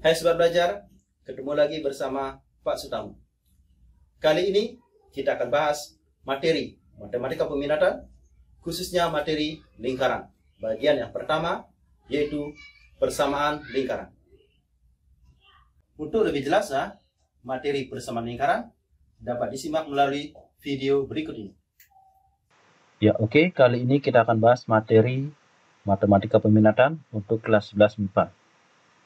Hai Sobat Belajar, ketemu lagi bersama Pak Sutam. Kali ini kita akan bahas materi matematika peminatan, khususnya materi lingkaran. Bagian yang pertama yaitu persamaan lingkaran. Untuk lebih jelas materi persamaan lingkaran dapat disimak melalui video berikut ini. Ya oke, kali ini kita akan bahas materi matematika peminatan untuk kelas 11 MIPA.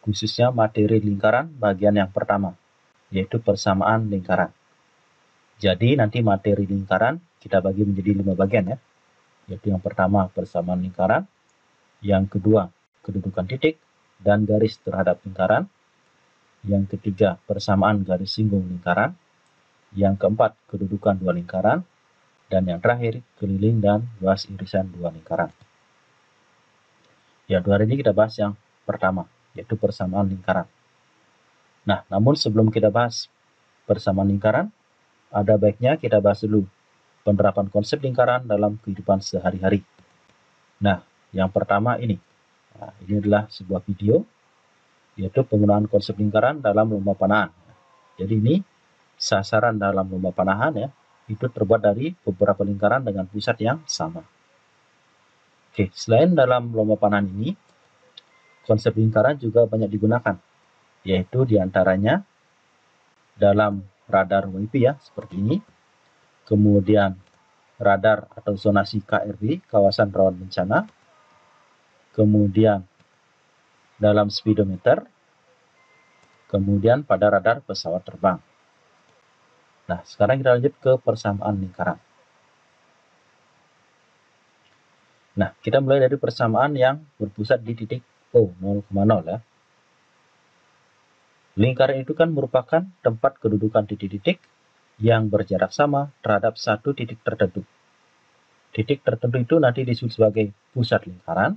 Khususnya materi lingkaran bagian yang pertama, yaitu persamaan lingkaran. Jadi nanti materi lingkaran kita bagi menjadi 5 bagian ya. Yaitu yang pertama persamaan lingkaran, yang kedua kedudukan titik dan garis terhadap lingkaran, yang ketiga persamaan garis singgung lingkaran, yang keempat kedudukan dua lingkaran, dan yang terakhir keliling dan luas irisan dua lingkaran. Ya, hari ini kita bahas yang pertama, yaitu persamaan lingkaran. Nah, namun sebelum kita bahas persamaan lingkaran, ada baiknya kita bahas dulu penerapan konsep lingkaran dalam kehidupan sehari-hari. Nah, yang pertama ini. Nah, ini adalah sebuah video, yaitu penggunaan konsep lingkaran dalam lomba panahan. Jadi ini sasaran dalam lomba panahan ya, itu terbuat dari beberapa lingkaran dengan pusat yang sama. Oke, selain dalam lomba panahan ini, konsep lingkaran juga banyak digunakan, yaitu diantaranya dalam radar WIP ya, seperti ini. Kemudian radar atau zonasi KRB, kawasan rawan bencana. Kemudian dalam speedometer. Kemudian pada radar pesawat terbang. Nah, sekarang kita lanjut ke persamaan lingkaran. Nah, kita mulai dari persamaan yang berpusat di titik O, 0,0 ya. Lingkaran itu kan merupakan tempat kedudukan titik-titik yang berjarak sama terhadap satu titik tertentu. Titik tertentu itu nanti disebut sebagai pusat lingkaran,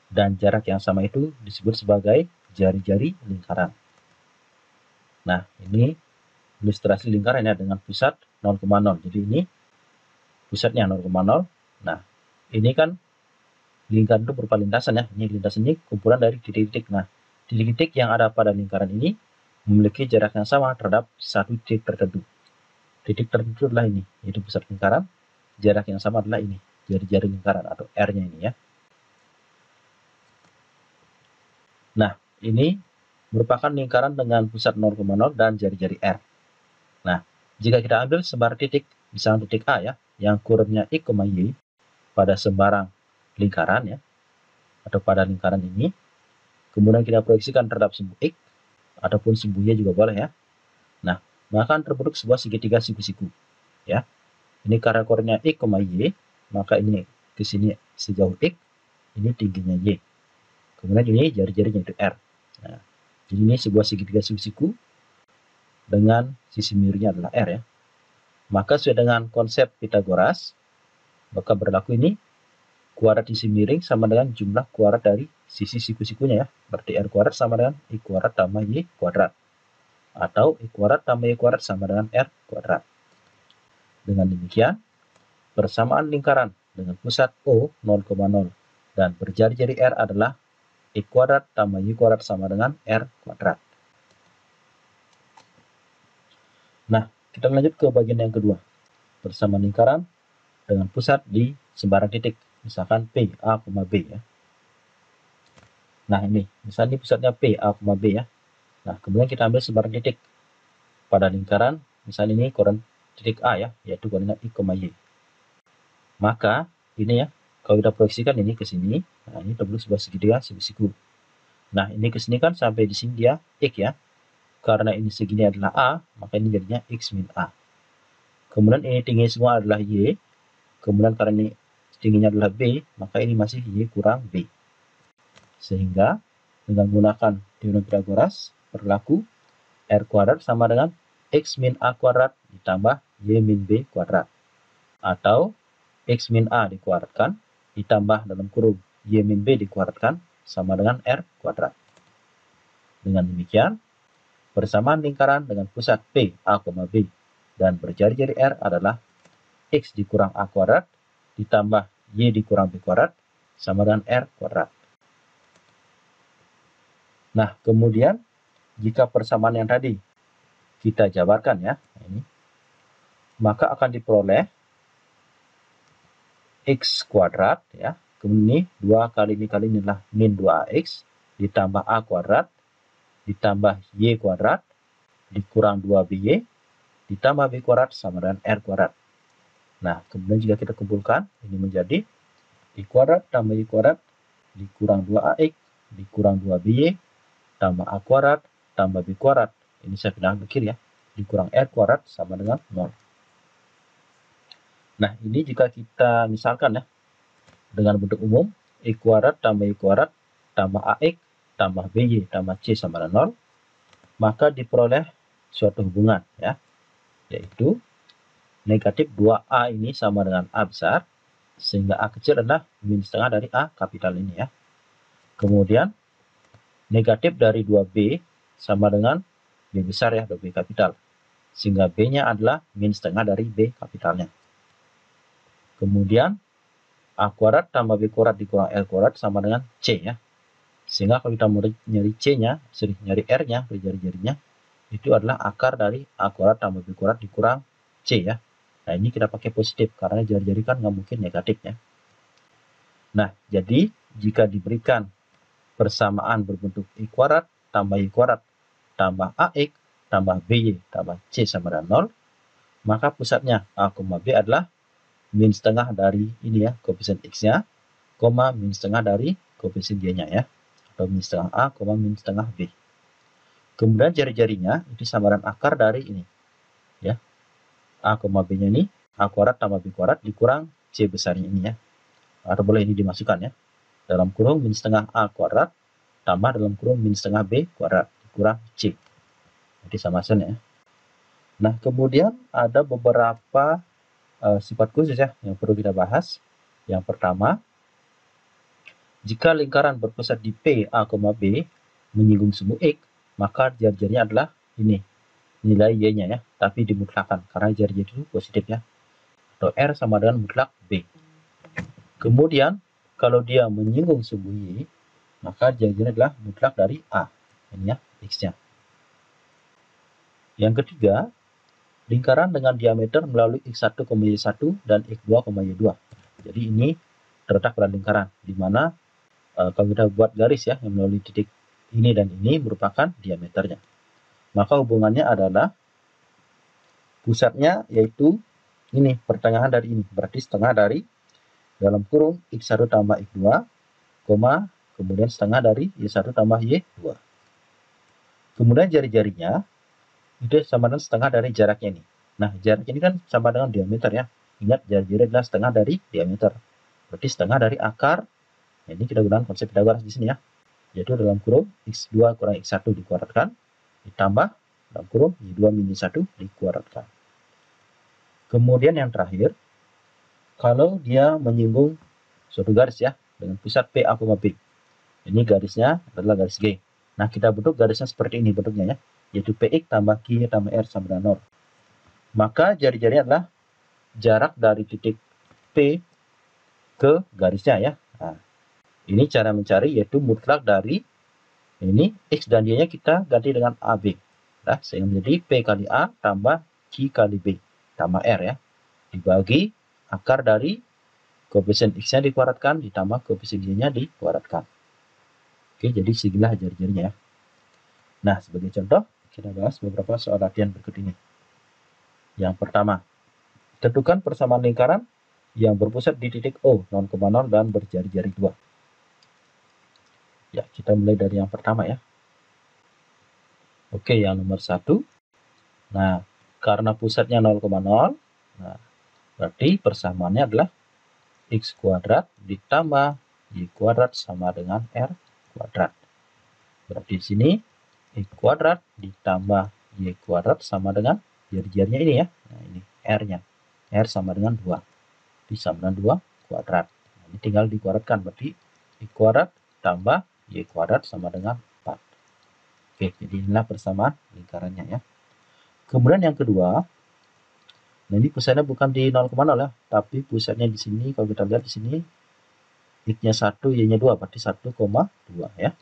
dan jarak yang sama itu disebut sebagai jari-jari lingkaran. Nah, ini ilustrasi lingkaran ya dengan pusat 0,0. Jadi ini pusatnya 0,0. Nah, ini kan lingkaran itu berupa lintasan ya. Ini lintasan ini kumpulan dari titik-titik. Nah, titik-titik yang ada pada lingkaran ini memiliki jarak yang sama terhadap satu titik tertentu. Titik tertentu adalah ini, yaitu pusat lingkaran. Jarak yang sama adalah ini, jari-jari lingkaran atau R-nya ini ya. Nah, ini merupakan lingkaran dengan pusat 0,0 dan jari-jari R. Nah, jika kita ambil sembarang titik, misalnya titik A ya, yang kurunnya X, Y pada sembarang lingkaran ya, atau pada lingkaran ini, kemudian kita proyeksikan terhadap sumbu X, ataupun sumbu Y juga boleh ya. Nah, maka akan terbentuk sebuah segitiga siku-siku ya. Ini karena koordinatnya X, Y, maka ini ke sini sejauh X, ini tingginya Y. Kemudian ini jari-jarinya itu R. Nah, jadi ini sebuah segitiga siku-siku dengan sisi miringnya adalah R ya. Maka sesuai dengan konsep Pythagoras, maka berlaku ini kuadrat sisi miring sama dengan jumlah kuadrat dari sisi siku-sikunya ya. Berarti R kuadrat sama dengan I kuadrat tambah Y kuadrat. Atau I kuadrat tambah Y kuadrat sama dengan R kuadrat. Dengan demikian, persamaan lingkaran dengan pusat O 0,0 dan berjari-jari R adalah I kuadrat tambah Y kuadrat sama dengan R kuadrat. Nah, kita lanjut ke bagian yang kedua. Persamaan lingkaran dengan pusat di sembarang titik. Misalkan P, A, B ya. Nah, ini. Misalnya pusatnya P, A, B ya. Nah, kemudian kita ambil sembarang titik pada lingkaran. Misalnya ini koordinat titik A ya, yaitu koordinat X, Y. Maka, ini ya, kalau kita proyeksikan ini ke sini, nah ini terbentuk sebuah segitiga siku-siku. Nah, ini ke sini kan sampai di sini dia X ya. Karena ini segini adalah A, maka ini jadinya X min A. Kemudian ini tinggi semua adalah Y. Kemudian karena ini tingginya adalah B, maka ini masih Y kurang B. Sehingga dengan menggunakan teorem Pythagoras berlaku R kuadrat sama dengan X min A kuadrat ditambah Y min B kuadrat. Atau X min A dikuadratkan ditambah dalam kurung Y min B dikuadratkan sama dengan R kuadrat. Dengan demikian, persamaan lingkaran dengan pusat P, A, B dan berjari-jari R adalah X dikurang A kuadrat ditambah Y dikurang B kuadrat sama dengan R kuadrat. Nah, kemudian jika persamaan yang tadi kita jabarkan ya, ini, maka akan diperoleh x kuadrat ya. Kemudian ini 2 kali ini adalah min 2ax ditambah a kuadrat ditambah y kuadrat dikurang 2by ditambah b kuadrat sama dengan r kuadrat. Nah, kemudian jika kita kumpulkan, ini menjadi y kuadrat tambah y kuadrat dikurang 2ax dikurang 2by tambah a kuadrat tambah b kuadrat. Ini saya pindah ke kiri ya. Dikurang r kuadrat sama dengan 0. Nah, ini jika kita misalkan ya, dengan bentuk umum, y kuadrat tambah y kuadrat tambah ax tambah by tambah c sama dengan 0, maka diperoleh suatu hubungan ya, yaitu negatif 2a ini sama dengan a besar, sehingga a kecil adalah min setengah dari a kapital ini ya. Kemudian negatif dari 2b sama dengan b besar ya, 2b kapital, sehingga b-nya adalah min setengah dari b kapitalnya. Kemudian a kuadrat tambah b kuadrat dikurang l kuadrat sama dengan c ya. Sehingga kalau kita mau nyari c-nya, nyari r-nya dari jari-jarinya, itu adalah akar dari a kuadrat tambah b kuadrat dikurang c ya. Nah, ini kita pakai positif karena jari-jari kan nggak mungkin negatif ya. Nah, jadi jika diberikan persamaan berbentuk y kuadrat tambah y kuadrat tambah ax tambah by tambah c sama dengan 0, maka pusatnya a, b adalah min setengah dari ini ya, koefisien x-nya, min setengah dari koefisien y-nya ya, atau min setengah a, min setengah b. Kemudian jari-jarinya itu sama dengan akar dari ini ya, a, b-nya ini a kuadrat tambah b kuadrat dikurang c besarnya ini ya, atau boleh ini dimasukkan ya, dalam kurung min setengah a kuadrat tambah dalam kurung min setengah b kuadrat dikurang c. Jadi sama saja ya. Nah, kemudian ada beberapa sifat khusus ya yang perlu kita bahas. Yang pertama, jika lingkaran berpusat di P, A, B menyinggung sumbu X, maka jari-jarinya adalah ini, nilai Y-nya ya, tapi dimutlakan karena jari-jari itu positif ya. Atau R sama dengan mutlak B. Kemudian, kalau dia menyinggung sumbu Y, maka jari-jarinya adalah mutlak dari A. Ini ya, X-nya. Yang ketiga, lingkaran dengan diameter melalui X1, Y1 dan X2, Y2. Jadi ini terletak pada lingkaran, di mana kalau kita buat garis ya, yang melalui titik ini dan ini merupakan diameternya. Maka hubungannya adalah pusatnya yaitu ini, pertengahan dari ini, berarti setengah dari dalam kurung X1 tambah X2, kemudian setengah dari Y1 tambah Y2. Kemudian jari-jarinya itu sama dengan setengah dari jaraknya ini. Nah, jarak ini kan sama dengan diameter ya. Ingat, jari-jari adalah setengah dari diameter. Berarti setengah dari akar. Nah, ini kita gunakan konsep Pythagoras di sini ya. Yaitu dalam kurung X2 kurang X1 dikuadratkan, ditambah dalam kurung Y2 min Y1 dikuadratkan. Kemudian yang terakhir, kalau dia menyinggung suatu garis ya, dengan pusat P, A, B. Ini garisnya adalah garis G. Nah, kita bentuk garisnya seperti ini bentuknya ya, yaitu PX tambah Q tambah R sama dengan 0. Maka jari-jarinya adalah jarak dari titik P ke garisnya ya. Nah, ini cara mencari yaitu mutlak dari ini X dan Y-nya kita ganti dengan AB. Nah, sehingga menjadi P kali A tambah Q kali B tambah R ya. Dibagi akar dari koefisien X-nya dikuadratkan ditambah koefisien Y-nya dikuadratkan. Oke, jadi seginilah jari-jarinya ya. Nah, sebagai contoh, kita bahas beberapa soal latihan berikut ini. Yang pertama, tentukan persamaan lingkaran yang berpusat di titik O 0,0 dan berjari-jari 2. Ya, kita mulai dari yang pertama ya. Oke, yang nomor 1. Nah, karena pusatnya 0,0, nah, berarti persamaannya adalah X kuadrat ditambah Y kuadrat sama dengan R kuadrat. Berarti di sini X kuadrat ditambah Y kuadrat sama dengan jari-jarinya ini ya. Nah, ini R-nya. R sama dengan 2. Jadi sama dengan 2 kuadrat. Nah, ini tinggal dikuadratkan. Berarti X kuadrat tambah Y kuadrat sama dengan 4. Oke, jadi inilah persamaan lingkarannya ya. Kemudian yang kedua, nah ini pusatnya bukan di 0,0 ya, tapi pusatnya di sini, kalau kita lihat di sini, X-nya 1, Y-nya 2, berarti 1,2 ya.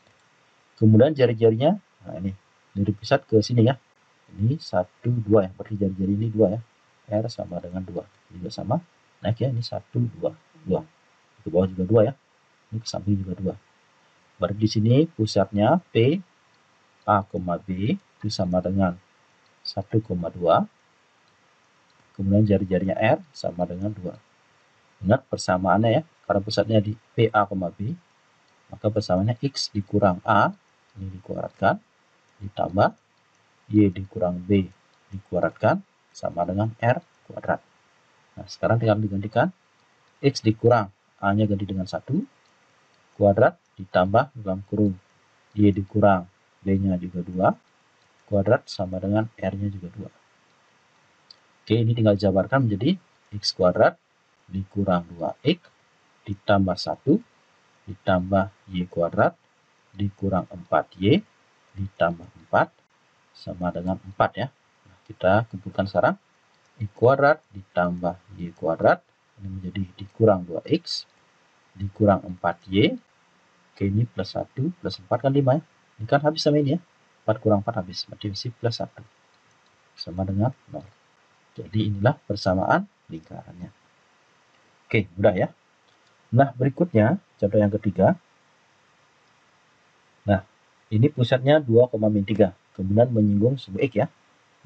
Kemudian jari-jarinya, nah ini, dari pusat ke sini ya. Ini 1, 2 ya, berarti jari-jari ini 2 ya. R sama dengan 2. Ini juga sama, naik ya, ini 1, 2, 2. Ke bawah juga 2 ya. Ini ke samping juga 2. Berarti di sini pusatnya P, A, B itu sama dengan 1,2. Kemudian jari-jarinya R sama dengan 2. Ingat persamaannya ya, karena pusatnya di P, A, B, maka persamaannya X dikurang A, ini dikuadratkan, ditambah Y dikurang B dikuadratkan, sama dengan R kuadrat. Nah, sekarang tinggal digantikan, X dikurang A-nya ganti dengan 1, kuadrat ditambah dalam kurung Y dikurang B-nya juga 2, kuadrat sama dengan R-nya juga 2. Oke, ini tinggal jabarkan menjadi X kuadrat dikurang 2X ditambah 1 ditambah Y kuadrat dikurang 4Y ditambah 4 sama dengan 4 ya. Nah, kita kumpulkan sekarang. Y kuadrat ditambah Y kuadrat ini menjadi dikurang 2X dikurang 4Y. Oke, ini plus 1 plus 4 kan 5 ya. Ini kan habis sama ini ya. 4 kurang 4 habis, berarti masih plus 1 sama dengan 0. Jadi inilah persamaan lingkarannya. Oke, mudah ya. Nah, berikutnya contoh yang ketiga. Nah, ini pusatnya 2,3, kemudian menyinggung sumbu X ya.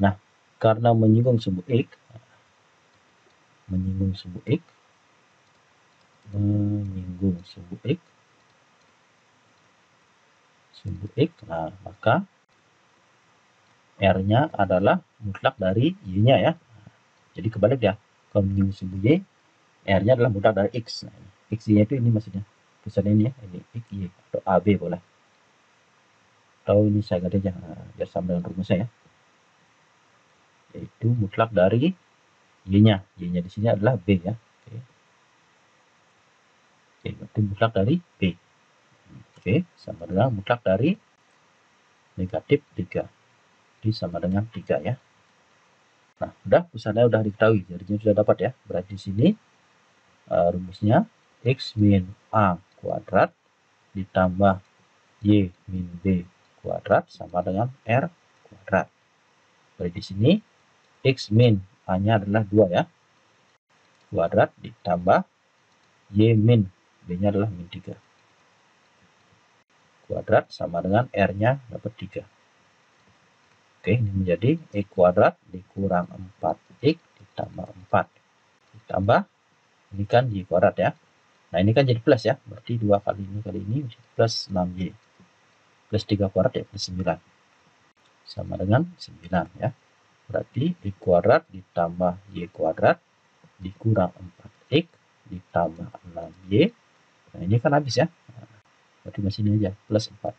Nah, karena menyinggung sumbu X, nah maka R-nya adalah mutlak dari Y-nya ya. Jadi kebalik ya, kalau menyinggung sumbu Y, R-nya adalah mutlak dari X. Nah, X, Y itu ini maksudnya, pusatnya ini ya, ini X, Y, atau AB boleh. Atau ini saya ganti aja, biar sama dengan rumusnya ya. Yaitu mutlak dari Y-nya. Y-nya di sini adalah B ya. Oke, berarti mutlak dari B. Oke, sama dengan mutlak dari negatif 3. Jadi sama dengan 3 ya. Nah, pusatnya udah diketahui, jadinya sudah dapat ya. Berarti di sini rumusnya X min A kuadrat ditambah Y min B kuadrat sama dengan R kuadrat. Berarti di sini X min A-nya adalah 2 ya. Kuadrat ditambah Y min B-nya adalah min 3. Kuadrat sama dengan R-nya dapat 3. Oke, ini menjadi X kuadrat dikurang 4X ditambah 4. Ditambah, ini kan Y kuadrat ya. Nah, ini kan jadi plus ya. Berarti 2 kali ini plus 6Y. Plus 3 kuadrat ya, plus 9. Sama dengan 9 ya. Berarti Y kuadrat ditambah Y kuadrat dikurang 4X ditambah 6Y. Nah, ini kan habis ya. Berarti masih ini aja, plus 4.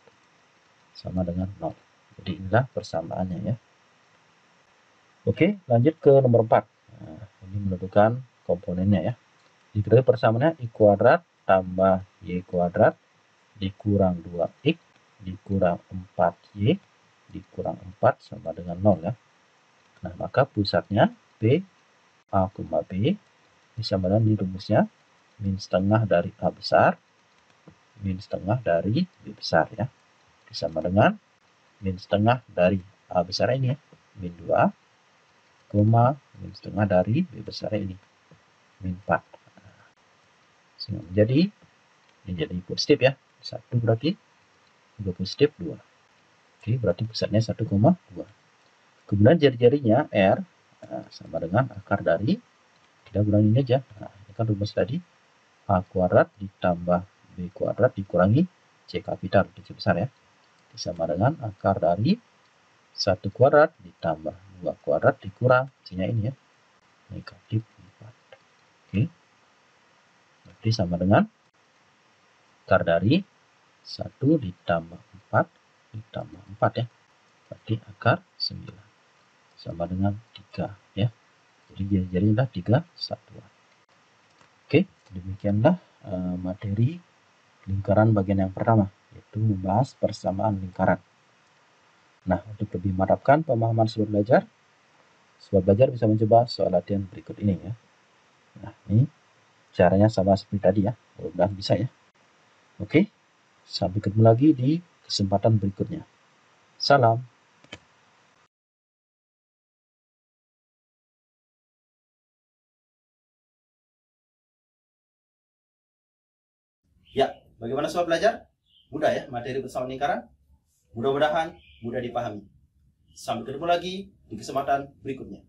Sama dengan 0. Jadi inilah persamaannya ya. Oke, lanjut ke nomor 4. Nah, ini menentukan komponennya ya. Diketahui persamaannya Y kuadrat tambah Y kuadrat dikurang 2X dikurang 4Y dikurang 4 sama dengan 0 ya. Nah, maka pusatnya P, A, B ini sama dengan rumusnya min setengah dari A besar min setengah dari B besar ya. Sama dengan min setengah dari A besar ini ya, min 2, min setengah dari B besar ini, min 4. Sehingga menjadi positif ya. 1 berarti juga positif 2. Oke, berarti pusatnya 1,2. Kemudian jari-jarinya R sama dengan akar dari, kita kurangin aja. Nah, ini kan rumus tadi A kuadrat ditambah B kuadrat dikurangi C kapital, C besar ya. Sama dengan akar dari 1 kuadrat ditambah 2 kuadrat dikurang C-nya ini ya, negatif 4. Oke. Berarti sama dengan akar dari 1 ditambah 4 ditambah 4 ya. Berarti akar 9. Sama dengan 3 ya. Jadi jadilah 3 satuan. Oke, demikianlah materi lingkaran bagian yang pertama, yaitu membahas persamaan lingkaran. Nah, untuk lebih mantapkan pemahaman sobat belajar bisa mencoba soal latihan berikut ini ya. Nah, ini caranya sama seperti tadi ya, mudah-mudahan bisa ya. Oke, sampai ketemu lagi di kesempatan berikutnya. Salam. Ya, bagaimana sobat belajar? Mudah ya materi bersama lingkaran? Mudah-mudahan mudah dipahami. Sampai ketemu lagi di kesempatan berikutnya.